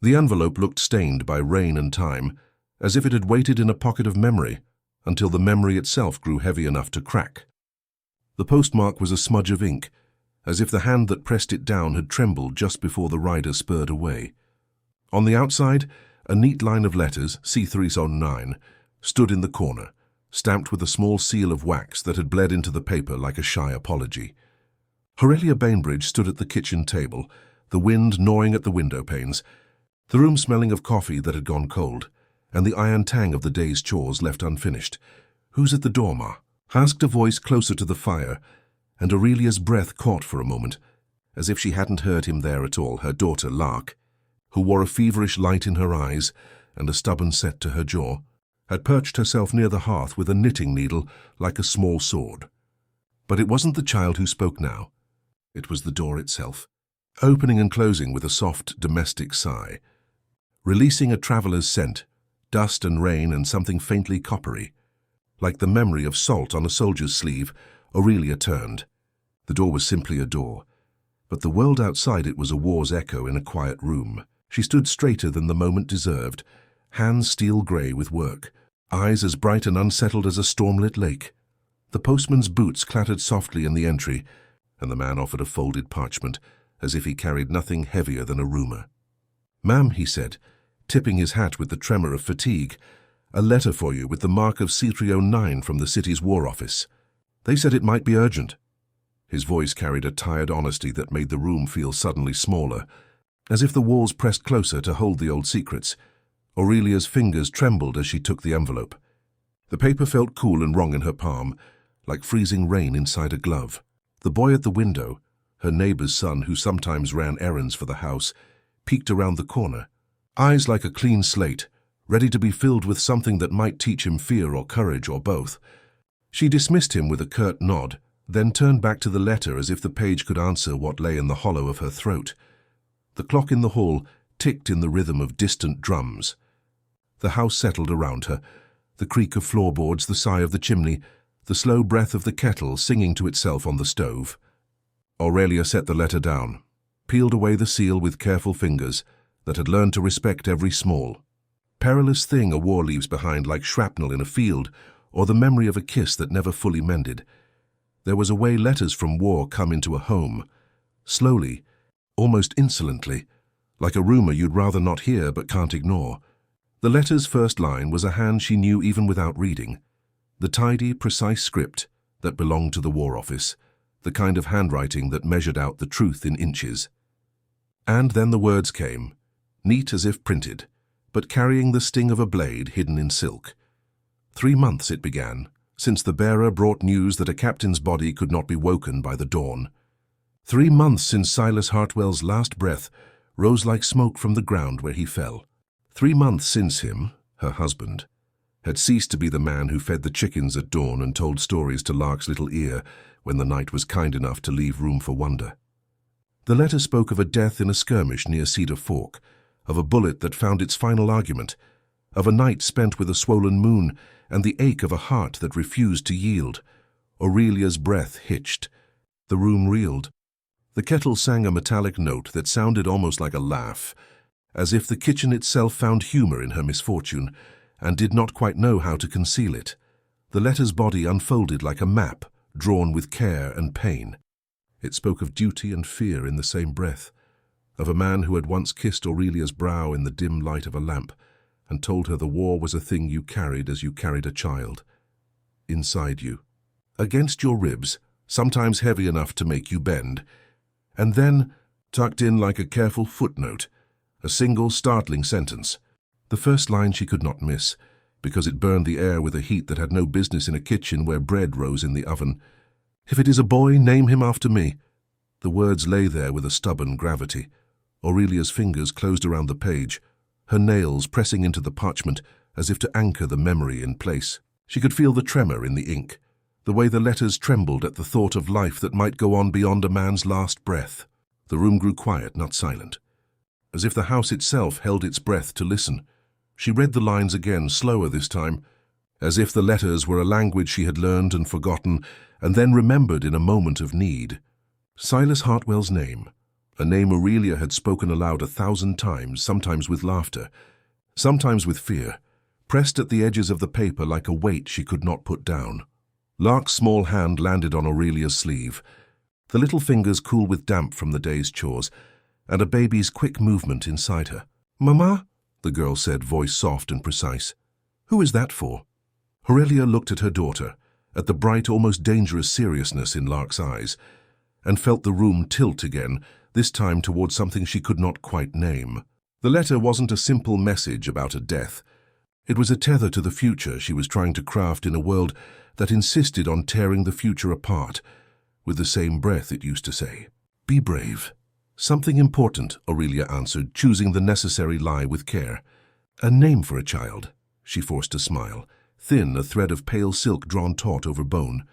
The envelope looked stained by rain and time, as if it had waited in a pocket of memory until the memory itself grew heavy enough to crack. The postmark was a smudge of ink, as if the hand that pressed it down had trembled just before the rider spurred away. On the outside, a neat line of letters, C309, stood in the corner, stamped with a small seal of wax that had bled into the paper like a shy apology. Aurelia Bainbridge stood at the kitchen table, the wind gnawing at the window panes, the room smelling of coffee that had gone cold, and the iron tang of the day's chores left unfinished. "Who's at the door, Ma?" asked a voice closer to the fire, and Aurelia's breath caught for a moment, as if she hadn't heard him there at all, her daughter Lark, who wore a feverish light in her eyes and a stubborn set to her jaw, had perched herself near the hearth with a knitting needle like a small sword. But it wasn't the child who spoke now. It was the door itself, opening and closing with a soft domestic sigh, releasing a traveller's scent, dust and rain and something faintly coppery. Like the memory of salt on a soldier's sleeve, Aurelia turned. The door was simply a door, but the world outside it was a war's echo in a quiet room. She stood straighter than the moment deserved, hands steel grey with work, eyes as bright and unsettled as a stormlit lake. The postman's boots clattered softly in the entry, and the man offered a folded parchment, as if he carried nothing heavier than a rumour. "Ma'am," he said, tipping his hat with the tremor of fatigue, "a letter for you with the mark of C309 from the city's war office. They said it might be urgent." His voice carried a tired honesty that made the room feel suddenly smaller, as if the walls pressed closer to hold the old secrets. Aurelia's fingers trembled as she took the envelope. The paper felt cool and wrong in her palm, like freezing rain inside a glove. The boy at the window, her neighbour's son who sometimes ran errands for the house, peeked around the corner, eyes like a clean slate, ready to be filled with something that might teach him fear or courage or both. She dismissed him with a curt nod, then turned back to the letter as if the page could answer what lay in the hollow of her throat. The clock in the hall ticked in the rhythm of distant drums. The house settled around her, the creak of floorboards, the sigh of the chimney, the slow breath of the kettle singing to itself on the stove. Aurelia set the letter down, peeled away the seal with careful fingers that had learned to respect every small, perilous thing a war leaves behind, like shrapnel in a field or the memory of a kiss that never fully mended. There was a way letters from war come into a home, slowly, almost insolently, like a rumor you'd rather not hear but can't ignore. The letter's first line was a hand she knew even without reading, the tidy, precise script that belonged to the War Office, the kind of handwriting that measured out the truth in inches. And then the words came, neat as if printed, but carrying the sting of a blade hidden in silk. 3 months, it began, since the bearer brought news that a captain's body could not be woken by the dawn. 3 months since Silas Hartwell's last breath rose like smoke from the ground where he fell. 3 months since him, her husband, had ceased to be the man who fed the chickens at dawn and told stories to Lark's little ear when the night was kind enough to leave room for wonder. The letter spoke of a death in a skirmish near Cedar Fork, of a bullet that found its final argument, of a night spent with a swollen moon and the ache of a heart that refused to yield. Aurelia's breath hitched. The room reeled. The kettle sang a metallic note that sounded almost like a laugh, as if the kitchen itself found humor in her misfortune and did not quite know how to conceal it. The letter's body unfolded like a map, drawn with care and pain. It spoke of duty and fear in the same breath, of a man who had once kissed Aurelia's brow in the dim light of a lamp and told her the war was a thing you carried as you carried a child, inside you, against your ribs, sometimes heavy enough to make you bend, and then, tucked in like a careful footnote, a single startling sentence. The first line she could not miss, because it burned the air with a heat that had no business in a kitchen where bread rose in the oven. "If it is a boy, name him after me." The words lay there with a stubborn gravity. Aurelia's fingers closed around the page, her nails pressing into the parchment as if to anchor the memory in place. She could feel the tremor in the ink, the way the letters trembled at the thought of life that might go on beyond a man's last breath. The room grew quiet, not silent, as if the house itself held its breath to listen. She read the lines again, slower this time, as if the letters were a language she had learned and forgotten, and then remembered in a moment of need. Silas Hartwell's name, a name Aurelia had spoken aloud 1,000 times, sometimes with laughter, sometimes with fear, pressed at the edges of the paper like a weight she could not put down. Lark's small hand landed on Aurelia's sleeve, the little fingers cool with damp from the day's chores, and a baby's quick movement inside her. "Mama?" the girl said, voice soft and precise. "Who is that for?" Aurelia looked at her daughter, at the bright, almost dangerous seriousness in Lark's eyes, and felt the room tilt again, this time towards something she could not quite name. The letter wasn't a simple message about a death. It was a tether to the future she was trying to craft in a world that insisted on tearing the future apart, with the same breath it used to say, "Be brave." "Something important," Aurelia answered, choosing the necessary lie with care. "A name for a child." She forced a smile, thin, a thread of pale silk drawn taut over bone.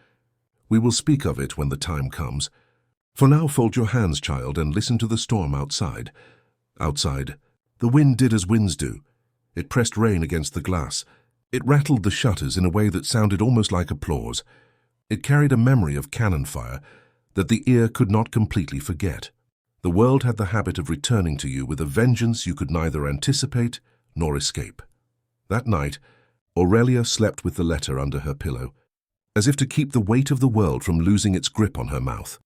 "We will speak of it when the time comes. For now, fold your hands, child, and listen to the storm outside." Outside, the wind did as winds do. It pressed rain against the glass. It rattled the shutters in a way that sounded almost like applause. It carried a memory of cannon fire that the ear could not completely forget. The world had the habit of returning to you with a vengeance you could neither anticipate nor escape. That night, Aurelia slept with the letter under her pillow, as if to keep the weight of the world from losing its grip on her mouth.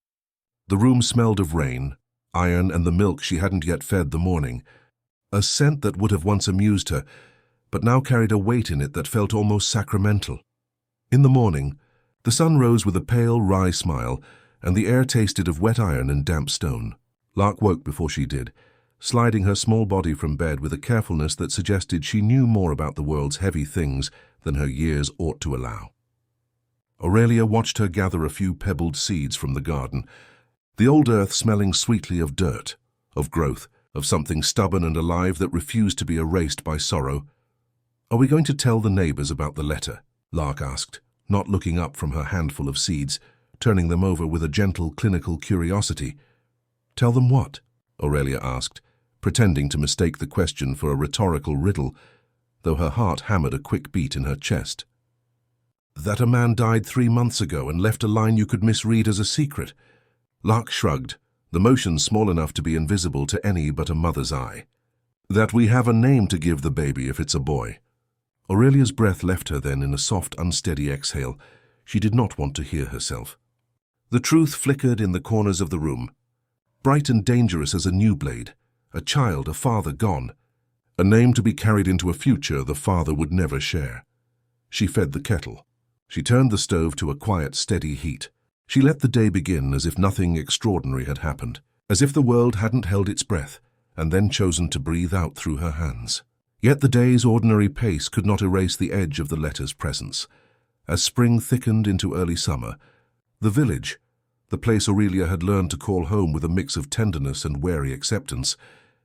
The room smelled of rain, iron, and the milk she hadn't yet fed the morning, a scent that would have once amused her, but now carried a weight in it that felt almost sacramental. In the morning, the sun rose with a pale, wry smile, and the air tasted of wet iron and damp stone. Lark woke before she did, sliding her small body from bed with a carefulness that suggested she knew more about the world's heavy things than her years ought to allow. Aurelia watched her gather a few pebbled seeds from the garden, the old earth smelling sweetly of dirt, of growth, of something stubborn and alive that refused to be erased by sorrow. "Are we going to tell the neighbors about the letter?" Lark asked, not looking up from her handful of seeds, turning them over with a gentle, clinical curiosity. "Tell them what?" Aurelia asked, pretending to mistake the question for a rhetorical riddle, though her heart hammered a quick beat in her chest. "That a man died 3 months ago and left a line you could misread as a secret." Lark shrugged, the motion small enough to be invisible to any but a mother's eye. "That we have a name to give the baby if it's a boy." Aurelia's breath left her then in a soft, unsteady exhale. She did not want to hear herself. The truth flickered in the corners of the room, bright and dangerous as a new blade, a child, a father gone, a name to be carried into a future the father would never share. She fed the kettle. She turned the stove to a quiet, steady heat. She let the day begin as if nothing extraordinary had happened, as if the world hadn't held its breath and then chosen to breathe out through her hands. Yet the day's ordinary pace could not erase the edge of the letter's presence. As spring thickened into early summer, the village, the place Aurelia had learned to call home with a mix of tenderness and wary acceptance,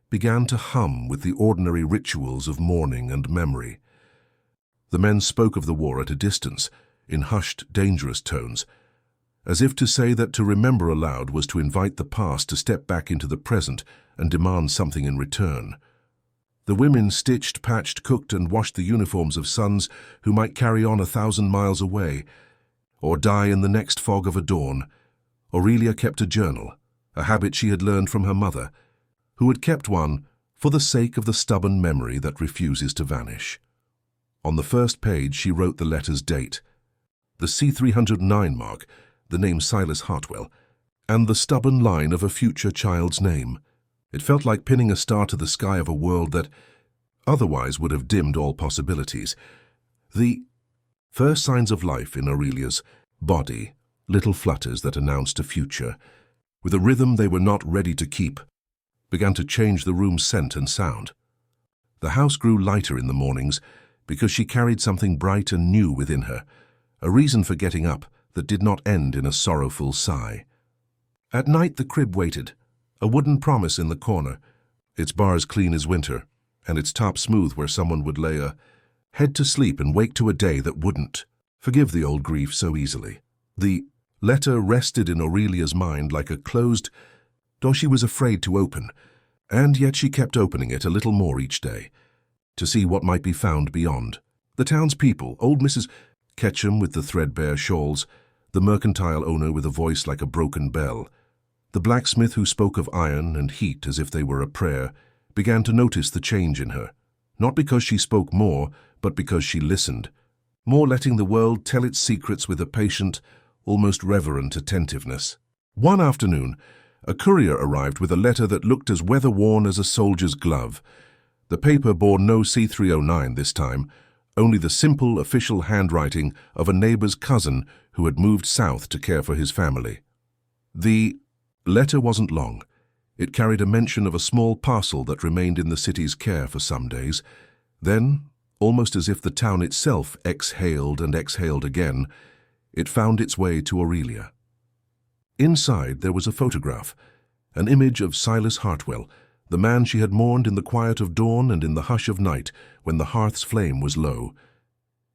began to hum with the ordinary rituals of mourning and memory. The men spoke of the war at a distance, in hushed, dangerous tones, as if to say that to remember aloud was to invite the past to step back into the present and demand something in return. The women stitched, patched, cooked, and washed the uniforms of sons who might carry on 1,000 miles away, or die in the next fog of a dawn. Aurelia kept a journal, a habit she had learned from her mother, who had kept one for the sake of the stubborn memory that refuses to vanish. On the first page she wrote the letter's date, the C309 mark, the name Silas Hartwell, and the stubborn line of a future child's name. It felt like pinning a star to the sky of a world that otherwise would have dimmed all possibilities. The first signs of life in Aurelia's body, little flutters that announced a future, with a rhythm they were not ready to keep, began to change the room's scent and sound. The house grew lighter in the mornings because she carried something bright and new within her, a reason for getting up that did not end in a sorrowful sigh. At night the crib waited, a wooden promise in the corner, its bars clean as winter, and its top smooth where someone would lay a head to sleep and wake to a day that wouldn't forgive the old grief so easily. The letter rested in Aurelia's mind like a closed door she was afraid to open, and yet she kept opening it a little more each day, to see what might be found beyond. The townspeople, old Mrs. Ketchum with the threadbare shawls, the mercantile owner with a voice like a broken bell, The blacksmith, who spoke of iron and heat as if they were a prayer, began to notice the change in her, not because she spoke more, but because she listened, more letting the world tell its secrets with a patient, almost reverent attentiveness. One afternoon, a courier arrived with a letter that looked as weather-worn as a soldier's glove. The paper bore no C-309 this time, only the simple official handwriting of a neighbor's cousin who had moved south to care for his family. The letter wasn't long. It carried a mention of a small parcel that remained in the city's care for some days. Then, almost as if the town itself exhaled and exhaled again, it found its way to Aurelia. Inside there was a photograph, an image of Silas Hartwell, the man she had mourned in the quiet of dawn and in the hush of night when the hearth's flame was low.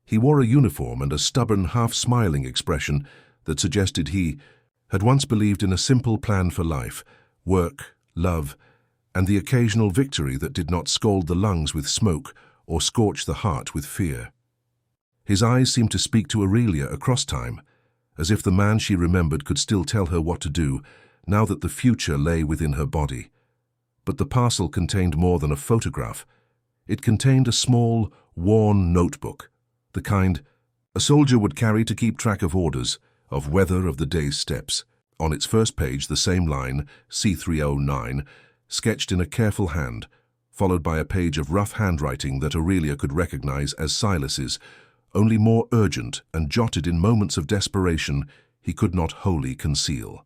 He wore a uniform and a stubborn, half-smiling expression that suggested he had once believed in a simple plan for life, work, love, and the occasional victory that did not scald the lungs with smoke or scorch the heart with fear. His eyes seemed to speak to Aurelia across time, as if the man she remembered could still tell her what to do, now that the future lay within her body. But the parcel contained more than a photograph. It contained a small, worn notebook, the kind a soldier would carry to keep track of orders, of weather, of the day's steps. On its first page, the same line, C-309, sketched in a careful hand, followed by a page of rough handwriting that Aurelia could recognize as Silas's, only more urgent and jotted in moments of desperation he could not wholly conceal.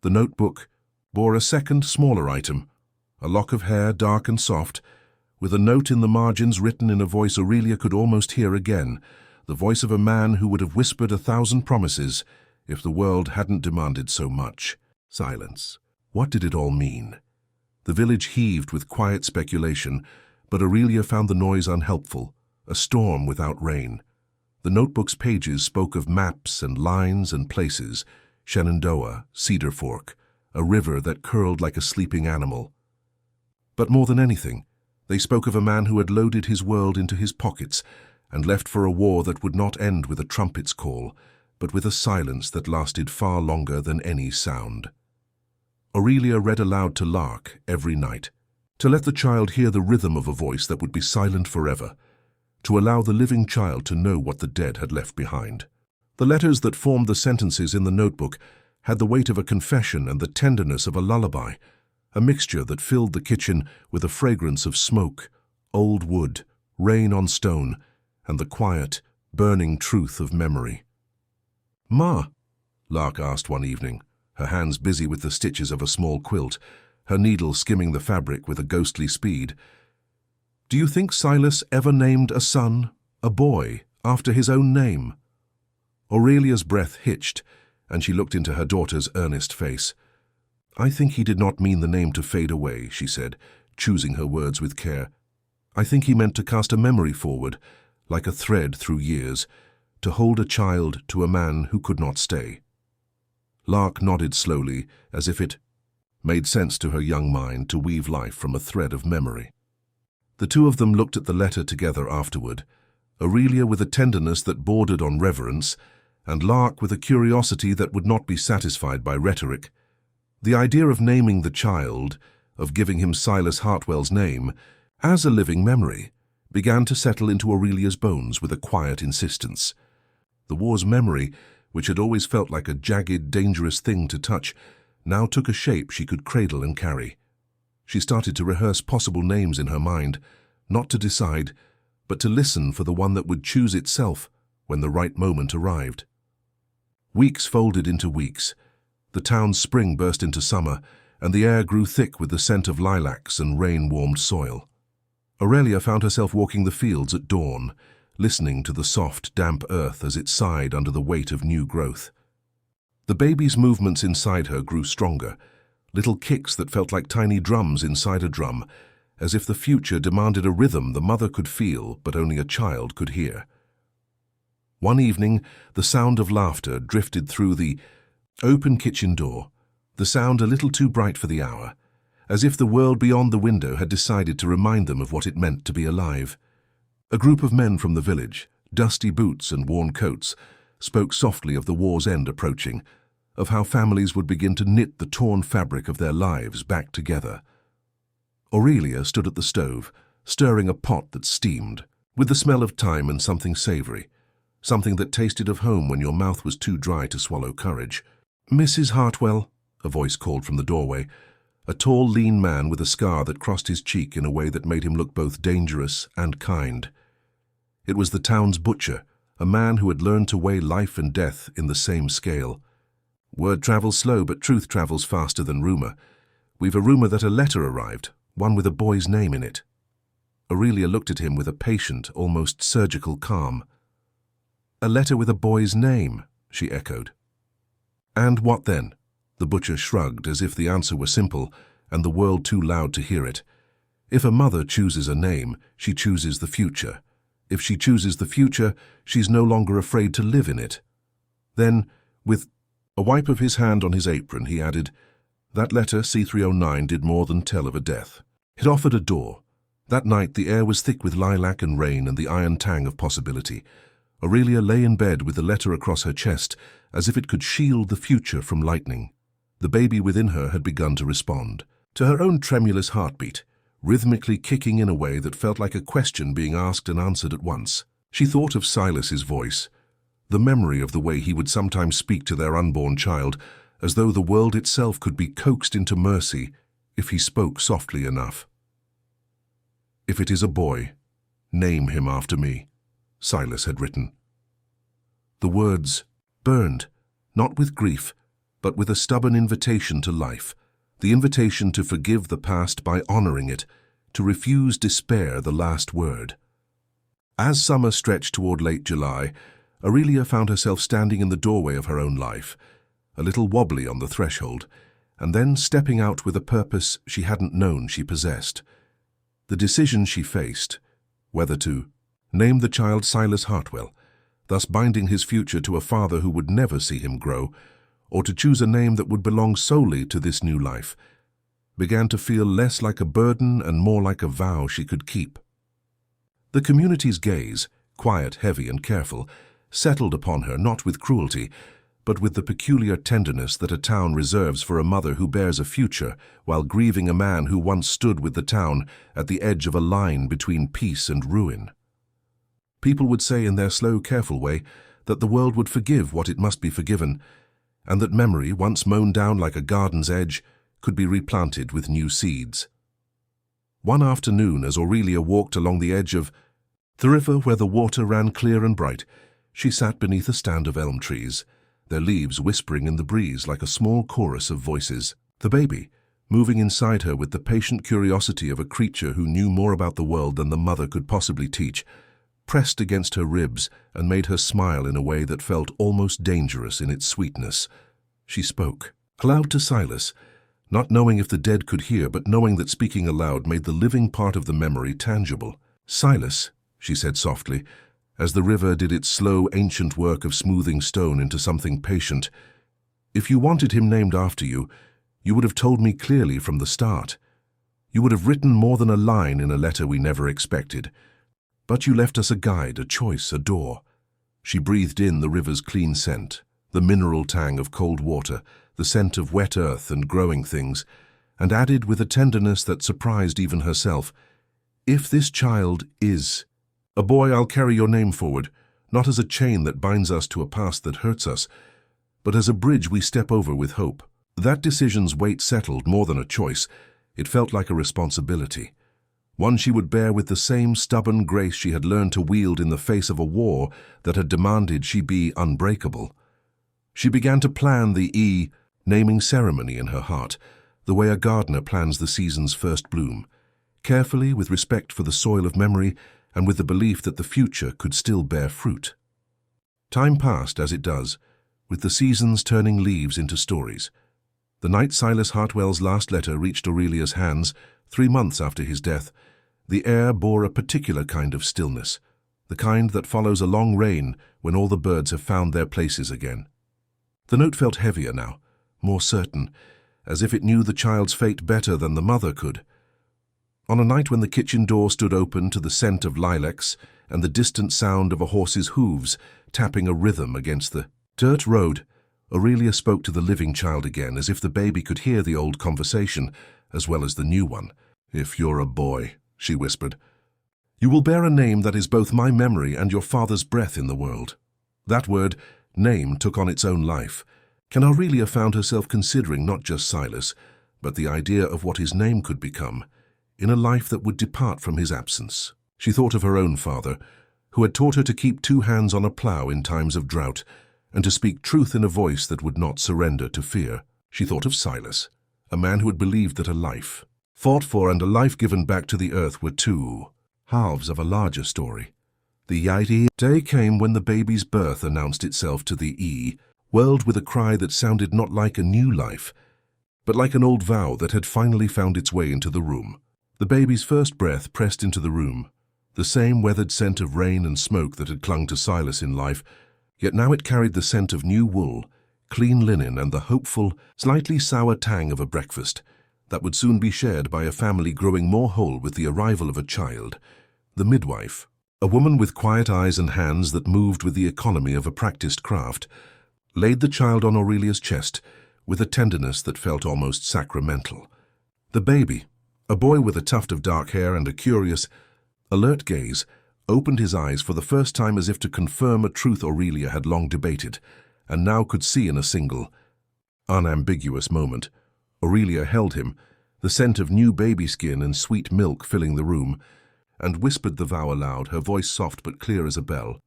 The notebook bore a second, smaller item, a lock of hair, dark and soft, with a note in the margins written in a voice Aurelia could almost hear again, the voice of a man who would have whispered 1,000 promises if the world hadn't demanded so much. Silence. What did it all mean? The village heaved with quiet speculation, but Aurelia found the noise unhelpful, a storm without rain. The notebook's pages spoke of maps and lines and places, Shenandoah, Cedar Fork, a river that curled like a sleeping animal. But more than anything, they spoke of a man who had loaded his world into his pockets and left for a war that would not end with a trumpet's call, but with a silence that lasted far longer than any sound. Aurelia read aloud to Lark every night, to let the child hear the rhythm of a voice that would be silent forever, to allow the living child to know what the dead had left behind. The letters that formed the sentences in the notebook had the weight of a confession and the tenderness of a lullaby, a mixture that filled the kitchen with a fragrance of smoke, old wood, rain on stone, and the quiet, burning truth of memory. "Ma," Lark asked one evening, her hands busy with the stitches of a small quilt, her needle skimming the fabric with a ghostly speed, "do you think Silas ever named a son, a boy, after his own name?" Aurelia's breath hitched, and she looked into her daughter's earnest face. "I think he did not mean the name to fade away," she said, choosing her words with care. "I think he meant to cast a memory forward, like a thread through years, to hold a child to a man who could not stay." Lark nodded slowly, as if it made sense to her young mind to weave life from a thread of memory. The two of them looked at the letter together afterward, Aurelia with a tenderness that bordered on reverence, and Lark with a curiosity that would not be satisfied by rhetoric. The idea of naming the child, of giving him Silas Hartwell's name, as a living memory, began to settle into Aurelia's bones with a quiet insistence. The war's memory, which had always felt like a jagged, dangerous thing to touch, now took a shape she could cradle and carry. She started to rehearse possible names in her mind, not to decide, but to listen for the one that would choose itself when the right moment arrived. Weeks folded into weeks. The town's spring burst into summer, and the air grew thick with the scent of lilacs and rain-warmed soil. Aurelia found herself walking the fields at dawn, listening to the soft, damp earth as it sighed under the weight of new growth. The baby's movements inside her grew stronger, little kicks that felt like tiny drums inside a drum, as if the future demanded a rhythm the mother could feel but only a child could hear. One evening, the sound of laughter drifted through the open kitchen door, the sound a little too bright for the hour, as if the world beyond the window had decided to remind them of what it meant to be alive. A group of men from the village, dusty boots and worn coats, spoke softly of the war's end approaching, of how families would begin to knit the torn fabric of their lives back together. Aurelia stood at the stove, stirring a pot that steamed, with the smell of thyme and something savory, something that tasted of home when your mouth was too dry to swallow courage. "Mrs. Hartwell," a voice called from the doorway, a tall, lean man with a scar that crossed his cheek in a way that made him look both dangerous and kind. It was the town's butcher, a man who had learned to weigh life and death in the same scale. "Word travels slow, but truth travels faster than rumor. We've a rumor that a letter arrived, one with a boy's name in it." Aurelia looked at him with a patient, almost surgical calm. "A letter with a boy's name," she echoed. "And what then?" The butcher shrugged as if the answer were simple and the world too loud to hear it. "If a mother chooses a name, she chooses the future. If she chooses the future, she's no longer afraid to live in it." Then, with a wipe of his hand on his apron, he added, "That letter, C309, did more than tell of a death. It offered a door. That night the air was thick with lilac and rain and the iron tang of possibility. Aurelia lay in bed with the letter across her chest, as if it could shield the future from lightning. The baby within her had begun to respond, to her own tremulous heartbeat, rhythmically kicking in a way that felt like a question being asked and answered at once. She thought of Silas's voice, the memory of the way he would sometimes speak to their unborn child, as though the world itself could be coaxed into mercy if he spoke softly enough. "If it is a boy, name him after me," Silas had written. The words burned, not with grief, but with a stubborn invitation to life, the invitation to forgive the past by honoring it, to refuse despair the last word. As summer stretched toward late July, Aurelia found herself standing in the doorway of her own life, a little wobbly on the threshold, and then stepping out with a purpose she hadn't known she possessed. The decision she faced, whether to name the child Silas Hartwell, thus binding his future to a father who would never see him grow, or to choose a name that would belong solely to this new life, began to feel less like a burden and more like a vow she could keep. The community's gaze, quiet, heavy, and careful, settled upon her not with cruelty, but with the peculiar tenderness that a town reserves for a mother who bears a future while grieving a man who once stood with the town at the edge of a line between peace and ruin. People would say in their slow, careful way that the world would forgive what it must be forgiven, and that memory, once mown down like a garden's edge, could be replanted with new seeds. One afternoon, as Aurelia walked along the edge of the river where the water ran clear and bright, she sat beneath a stand of elm trees, their leaves whispering in the breeze like a small chorus of voices. The baby, moving inside her with the patient curiosity of a creature who knew more about the world than the mother could possibly teach, pressed against her ribs and made her smile in a way that felt almost dangerous in its sweetness. She spoke, aloud to Silas, not knowing if the dead could hear, but knowing that speaking aloud made the living part of the memory tangible. "Silas," she said softly, as the river did its slow, ancient work of smoothing stone into something patient, "if you wanted him named after you, you would have told me clearly from the start. You would have written more than a line in a letter we never expected. But you left us a guide, a choice, a door." She breathed in the river's clean scent, the mineral tang of cold water, the scent of wet earth and growing things, and added with a tenderness that surprised even herself, "If this child is a boy, I'll carry your name forward, not as a chain that binds us to a past that hurts us, but as a bridge we step over with hope." That decision's weight settled more than a choice. It felt like a responsibility, one she would bear with the same stubborn grace she had learned to wield in the face of a war that had demanded she be unbreakable. She began to plan the naming ceremony in her heart, the way a gardener plans the season's first bloom, carefully, with respect for the soil of memory and with the belief that the future could still bear fruit. Time passed as it does, with the seasons turning leaves into stories. The night Silas Hartwell's last letter reached Aurelia's hands, 3 months after his death, the air bore a particular kind of stillness, the kind that follows a long rain when all the birds have found their places again. The note felt heavier now, more certain, as if it knew the child's fate better than the mother could. On a night when the kitchen door stood open to the scent of lilacs and the distant sound of a horse's hooves tapping a rhythm against the dirt road, Aurelia spoke to the living child again, as if the baby could hear the old conversation as well as the new one. "If you're a boy," she whispered, "you will bear a name that is both my memory and your father's breath in the world." That word, name, took on its own life, and Aurelia found herself considering not just Silas, but the idea of what his name could become in a life that would depart from his absence. She thought of her own father, who had taught her to keep two hands on a plough in times of drought, and to speak truth in a voice that would not surrender to fear. She thought of Silas, a man who had believed that a life fought for and a life given back to the earth were two halves of a larger story. The day came when the baby's birth announced itself to the world with a cry that sounded not like a new life, but like an old vow that had finally found its way into the room. The baby's first breath pressed into the room, the same weathered scent of rain and smoke that had clung to Silas in life, yet now it carried the scent of new wool, clean linen, and the hopeful, slightly sour tang of a breakfast that would soon be shared by a family growing more whole with the arrival of a child. The midwife, a woman with quiet eyes and hands that moved with the economy of a practiced craft, laid the child on Aurelia's chest with a tenderness that felt almost sacramental. The baby, a boy with a tuft of dark hair and a curious, alert gaze, opened his eyes for the first time as if to confirm a truth Aurelia had long debated, and now could see in a single, unambiguous moment. Aurelia held him, the scent of new baby skin and sweet milk filling the room, and whispered the vow aloud, her voice soft but clear as a bell.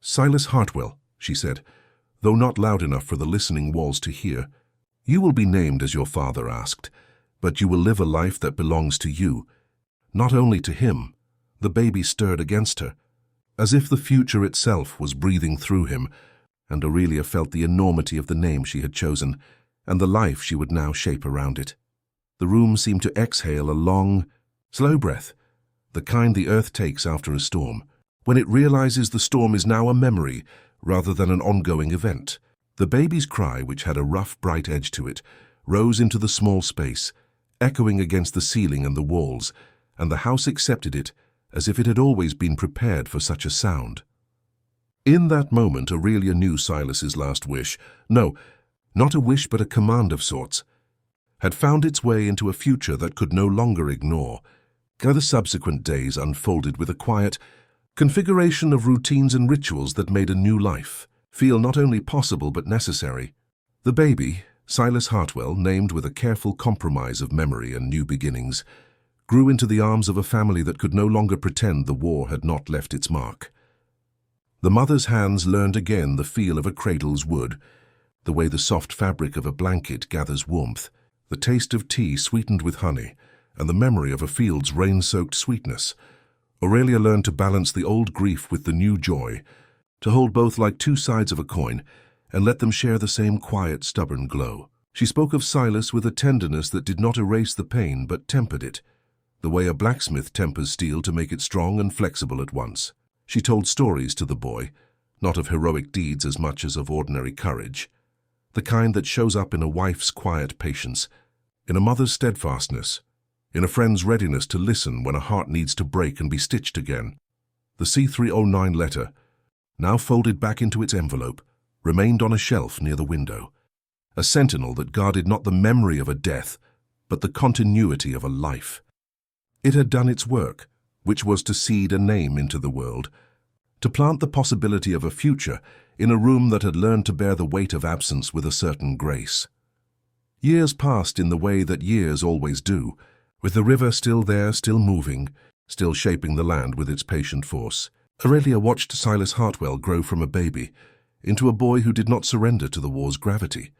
"Silas Hartwell," she said, though not loud enough for the listening walls to hear, "you will be named as your father asked, but you will live a life that belongs to you, not only to him." The baby stirred against her, as if the future itself was breathing through him, and Aurelia felt the enormity of the name she had chosen and the life she would now shape around it. The room seemed to exhale a long, slow breath, the kind the earth takes after a storm, when it realizes the storm is now a memory rather than an ongoing event. The baby's cry, which had a rough, bright edge to it, rose into the small space, echoing against the ceiling and the walls, and the house accepted it as if it had always been prepared for such a sound. In that moment, Aurelia knew Silas's last wish, no, not a wish but a command of sorts, had found its way into a future that could no longer ignore. The subsequent days unfolded with a quiet configuration of routines and rituals that made a new life feel not only possible but necessary. The baby, Silas Hartwell, named with a careful compromise of memory and new beginnings, grew into the arms of a family that could no longer pretend the war had not left its mark. The mother's hands learned again the feel of a cradle's wood, the way the soft fabric of a blanket gathers warmth, the taste of tea sweetened with honey, and the memory of a field's rain-soaked sweetness. Aurelia learned to balance the old grief with the new joy, to hold both like two sides of a coin, and let them share the same quiet, stubborn glow. She spoke of Silas with a tenderness that did not erase the pain but tempered it, the way a blacksmith tempers steel to make it strong and flexible at once. She told stories to the boy, not of heroic deeds as much as of ordinary courage, the kind that shows up in a wife's quiet patience, in a mother's steadfastness, in a friend's readiness to listen when a heart needs to break and be stitched again. The C309 letter, now folded back into its envelope, remained on a shelf near the window, a sentinel that guarded not the memory of a death, but the continuity of a life. It had done its work, which was to seed a name into the world, to plant the possibility of a future in a room that had learned to bear the weight of absence with a certain grace. Years passed in the way that years always do, with the river still there, still moving, still shaping the land with its patient force. Aurelia watched Silas Hartwell grow from a baby into a boy who did not surrender to the war's gravity,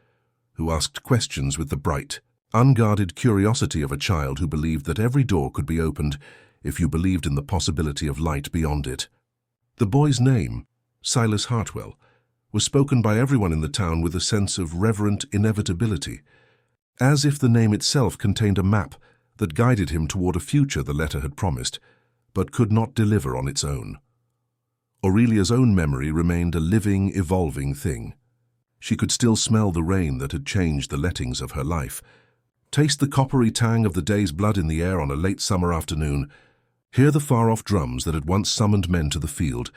who asked questions with the bright, unguarded curiosity of a child who believed that every door could be opened if you believed in the possibility of light beyond it. The boy's name, Silas Hartwell, was spoken by everyone in the town with a sense of reverent inevitability, as if the name itself contained a map that guided him toward a future the letter had promised, but could not deliver on its own. Aurelia's own memory remained a living, evolving thing. She could still smell the rain that had changed the lettings of her life, taste the coppery tang of the day's blood in the air on a late summer afternoon, hear the far-off drums that had once summoned men to the field,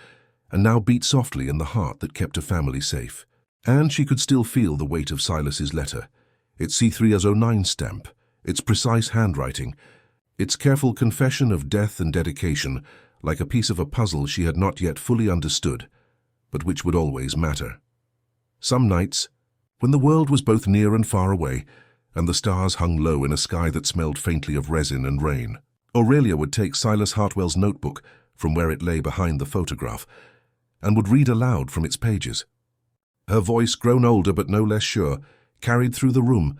and now beat softly in the heart that kept a family safe. And she could still feel the weight of Silas's letter, its C309 stamp, its precise handwriting, its careful confession of death and dedication, like a piece of a puzzle she had not yet fully understood, but which would always matter. Some nights, when the world was both near and far away, and the stars hung low in a sky that smelled faintly of resin and rain, Aurelia would take Silas Hartwell's notebook from where it lay behind the photograph, and would read aloud from its pages. Her voice, grown older but no less sure, carried through the room,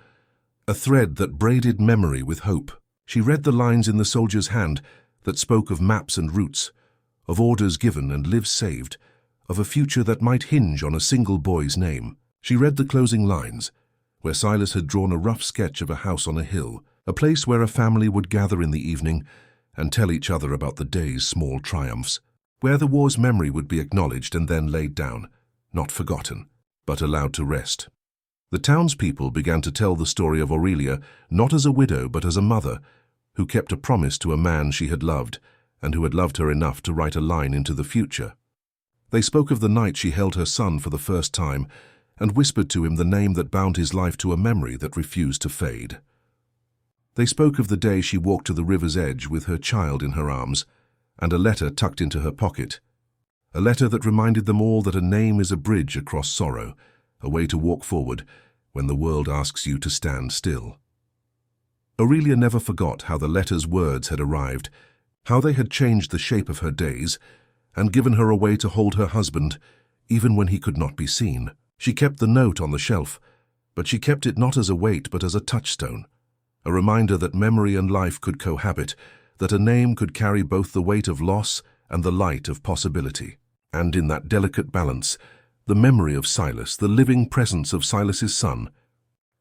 a thread that braided memory with hope. She read the lines in the soldier's hand that spoke of maps and routes, of orders given and lives saved, of a future that might hinge on a single boy's name. She read the closing lines, where Silas had drawn a rough sketch of a house on a hill, a place where a family would gather in the evening and tell each other about the day's small triumphs, where the war's memory would be acknowledged and then laid down, not forgotten, but allowed to rest. The townspeople began to tell the story of Aurelia not as a widow but as a mother who kept a promise to a man she had loved and who had loved her enough to write a line into the future. They spoke of the night she held her son for the first time and whispered to him the name that bound his life to a memory that refused to fade. They spoke of the day she walked to the river's edge with her child in her arms and a letter tucked into her pocket, a letter that reminded them all that a name is a bridge across sorrow, a way to walk forward when the world asks you to stand still. Aurelia never forgot how the letter's words had arrived, how they had changed the shape of her days and given her a way to hold her husband even when he could not be seen. She kept the note on the shelf, but she kept it not as a weight but as a touchstone, a reminder that memory and life could cohabit, that a name could carry both the weight of loss and the light of possibility. And in that delicate balance, the memory of Silas, the living presence of Silas's son,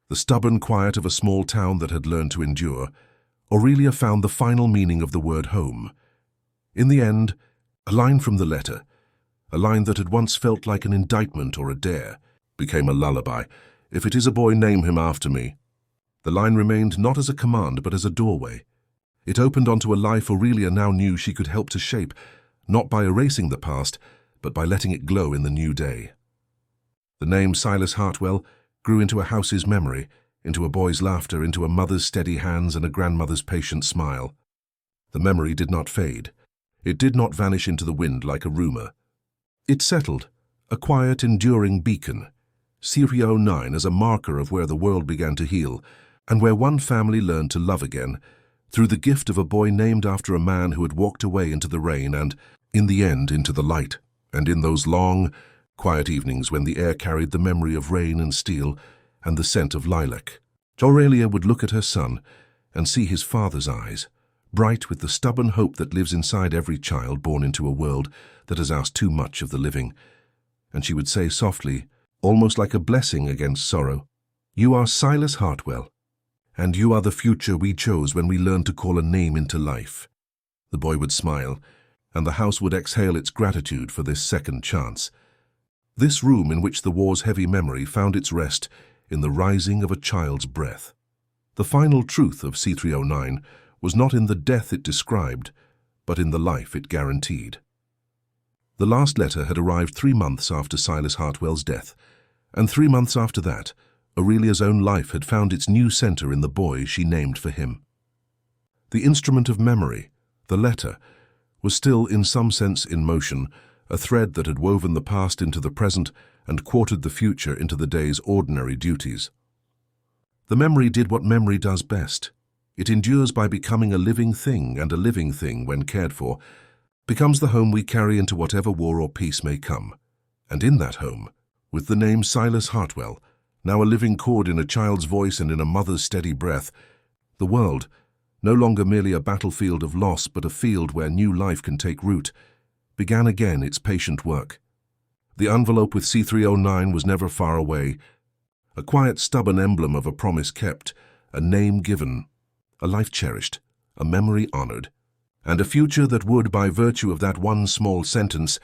the stubborn quiet of a small town that had learned to endure, Aurelia found the final meaning of the word home. In the end, a line from the letter, a line that had once felt like an indictment or a dare, became a lullaby. If it is a boy, name him after me. The line remained not as a command but as a doorway. It opened onto a life Aurelia now knew she could help to shape, not by erasing the past, but by letting it glow in the new day. The name Silas Hartwell grew into a house's memory, into a boy's laughter, into a mother's steady hands and a grandmother's patient smile. The memory did not fade. It did not vanish into the wind like a rumor. It settled, a quiet, enduring beacon, C309 as a marker of where the world began to heal, and where one family learned to love again, through the gift of a boy named after a man who had walked away into the rain and, in the end, into the light. And in those long, quiet evenings when the air carried the memory of rain and steel and the scent of lilac, Aurelia would look at her son and see his father's eyes, bright with the stubborn hope that lives inside every child born into a world that has asked too much of the living. And she would say softly, almost like a blessing against sorrow, "You are Silas Hartwell, and you are the future we chose when we learned to call a name into life." The boy would smile, and the house would exhale its gratitude for this second chance. This room in which the war's heavy memory found its rest in the rising of a child's breath. The final truth of C309 was not in the death it described, but in the life it guaranteed. The last letter had arrived 3 months after Silas Hartwell's death, and 3 months after that, Aurelia's own life had found its new center in the boy she named for him. The instrument of memory, the letter, was still in some sense in motion, a thread that had woven the past into the present and quartered the future into the day's ordinary duties. The memory did what memory does best. It endures by becoming a living thing, and a living thing, when cared for, becomes the home we carry into whatever war or peace may come. And in that home, with the name Silas Hartwell, now a living chord in a child's voice and in a mother's steady breath, the world, no longer merely a battlefield of loss but a field where new life can take root, began again its patient work. The envelope with C309 was never far away, a quiet, stubborn emblem of a promise kept, a name given, a life cherished, a memory honored, and a future that would, by virtue of that one small sentence,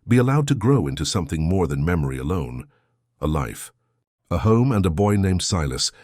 be allowed to grow into something more than memory alone, a life, a home, and a boy named Silas,